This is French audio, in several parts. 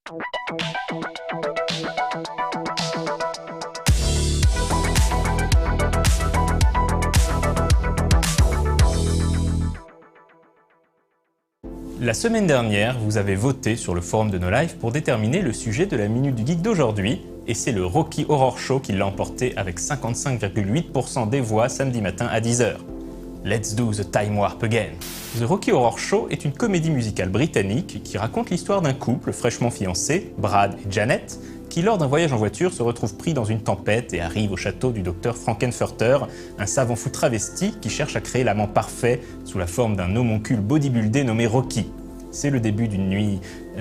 La semaine dernière, vous avez voté sur le forum de No Life pour déterminer le sujet de la Minute du Geek d'aujourd'hui, et c'est le Rocky Horror Show qui l'a emporté avec 55,8% des voix samedi matin à 10h. Let's do the time warp again. The Rocky Horror Show est une comédie musicale britannique qui raconte l'histoire d'un couple fraîchement fiancé, Brad et Janet, qui lors d'un voyage en voiture se retrouve pris dans une tempête et arrive au château du docteur Frankenfurter, un savant fou travesti qui cherche à créer l'amant parfait sous la forme d'un homoncule bodybuildé nommé Rocky. C'est le début d'une nuit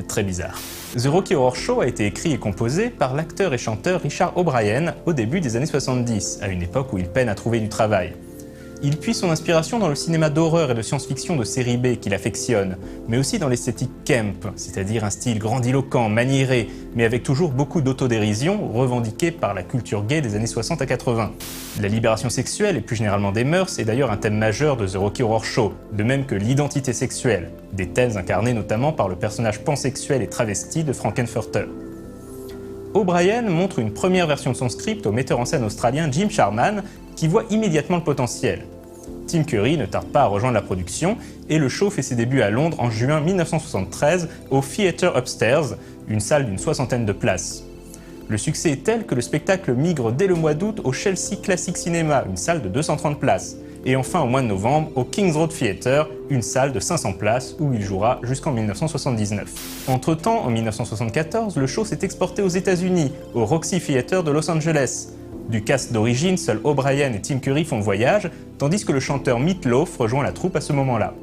très bizarre. The Rocky Horror Show a été écrit et composé par l'acteur et chanteur Richard O'Brien au début des années 70, à une époque où il peine à trouver du travail. Il puise son inspiration dans le cinéma d'horreur et de science-fiction de série B qu'il affectionne, mais aussi dans l'esthétique camp, c'est-à-dire un style grandiloquent, maniéré, mais avec toujours beaucoup d'autodérision, revendiqué par la culture gay des années 60 à 80. La libération sexuelle et plus généralement des mœurs est d'ailleurs un thème majeur de The Rocky Horror Show, de même que l'identité sexuelle, des thèmes incarnés notamment par le personnage pansexuel et travesti de Frankenfurter. O'Brien montre une première version de son script au metteur en scène australien Jim Sharman, qui voit immédiatement le potentiel. Tim Curry ne tarde pas à rejoindre la production et le show fait ses débuts à Londres en juin 1973 au Theatre Upstairs, une salle d'une 60aine de places. Le succès est tel que le spectacle migre dès le mois d'août au Chelsea Classic Cinema, une salle de 230 places, et enfin au mois de novembre au Kings Road Theatre, une salle de 500 places où il jouera jusqu'en 1979. Entre-temps, en 1974, le show s'est exporté aux États-Unis, au Roxy Theatre de Los Angeles. Du cast d'origine, seuls O'Brien et Tim Curry font le voyage, tandis que le chanteur Meat Loaf rejoint la troupe à ce moment-là.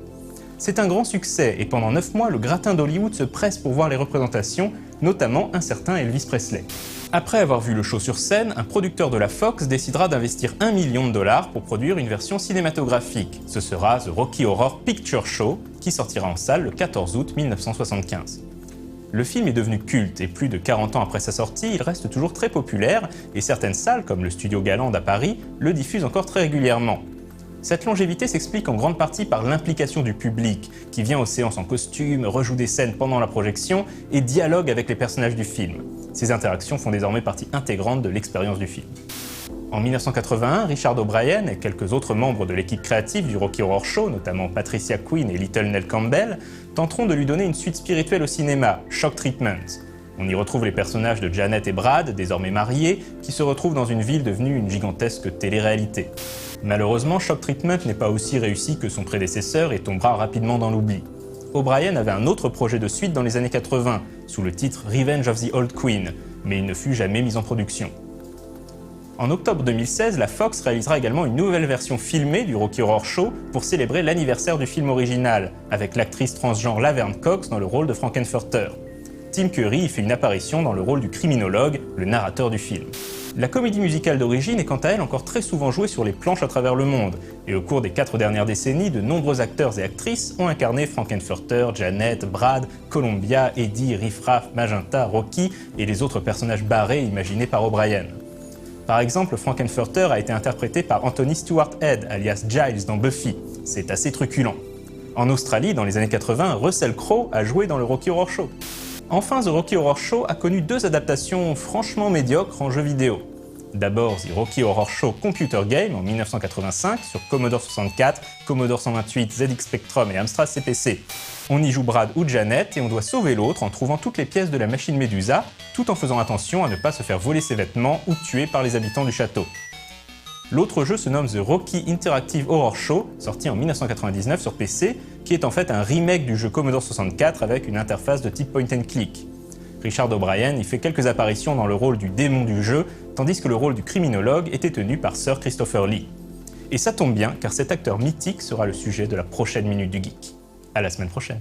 C'est un grand succès et pendant 9 mois, le gratin d'Hollywood se presse pour voir les représentations, notamment un certain Elvis Presley. Après avoir vu le show sur scène, un producteur de la Fox décidera d'investir $1 million pour produire une version cinématographique. Ce sera The Rocky Horror Picture Show, qui sortira en salle le 14 août 1975. Le film est devenu culte et plus de 40 ans après sa sortie, il reste toujours très populaire et certaines salles, comme le Studio Galand à Paris, le diffusent encore très régulièrement. Cette longévité s'explique en grande partie par l'implication du public, qui vient aux séances en costume, rejoue des scènes pendant la projection et dialogue avec les personnages du film. Ces interactions font désormais partie intégrante de l'expérience du film. En 1981, Richard O'Brien et quelques autres membres de l'équipe créative du Rocky Horror Show, notamment Patricia Quinn et Little Nell Campbell, tenteront de lui donner une suite spirituelle au cinéma, Shock Treatment. On y retrouve les personnages de Janet et Brad, désormais mariés, qui se retrouvent dans une ville devenue une gigantesque télé-réalité. Malheureusement, Shock Treatment n'est pas aussi réussi que son prédécesseur et tombera rapidement dans l'oubli. O'Brien avait un autre projet de suite dans les années 80, sous le titre Revenge of the Old Queen, mais il ne fut jamais mis en production. En octobre 2016, la Fox réalisera également une nouvelle version filmée du Rocky Horror Show pour célébrer l'anniversaire du film original, avec l'actrice transgenre Laverne Cox dans le rôle de Frankenfurter. Tim Curry y fait une apparition dans le rôle du criminologue, le narrateur du film. La comédie musicale d'origine est quant à elle encore très souvent jouée sur les planches à travers le monde, et au cours des 4 dernières décennies, de nombreux acteurs et actrices ont incarné Frankenfurter, Janet, Brad, Columbia, Eddie, Riff Raff, Magenta, Rocky et les autres personnages barrés imaginés par O'Brien. Par exemple, Frankenfurter a été interprété par Anthony Stewart Head, alias Giles dans Buffy. C'est assez truculent. En Australie, dans les années 80, Russell Crowe a joué dans le Rocky Horror Show. Enfin, The Rocky Horror Show a connu 2 adaptations franchement médiocres en jeux vidéo. D'abord, The Rocky Horror Show Computer Game en 1985 sur Commodore 64, Commodore 128, ZX Spectrum et Amstrad CPC. On y joue Brad ou Janet et on doit sauver l'autre en trouvant toutes les pièces de la machine Medusa, tout en faisant attention à ne pas se faire voler ses vêtements ou tuer par les habitants du château. L'autre jeu se nomme The Rocky Interactive Horror Show, sorti en 1999 sur PC, qui est en fait un remake du jeu Commodore 64 avec une interface de type point and click. Richard O'Brien y fait quelques apparitions dans le rôle du démon du jeu, tandis que le rôle du criminologue était tenu par Sir Christopher Lee. Et ça tombe bien, car cet acteur mythique sera le sujet de la prochaine Minute du Geek. À la semaine prochaine.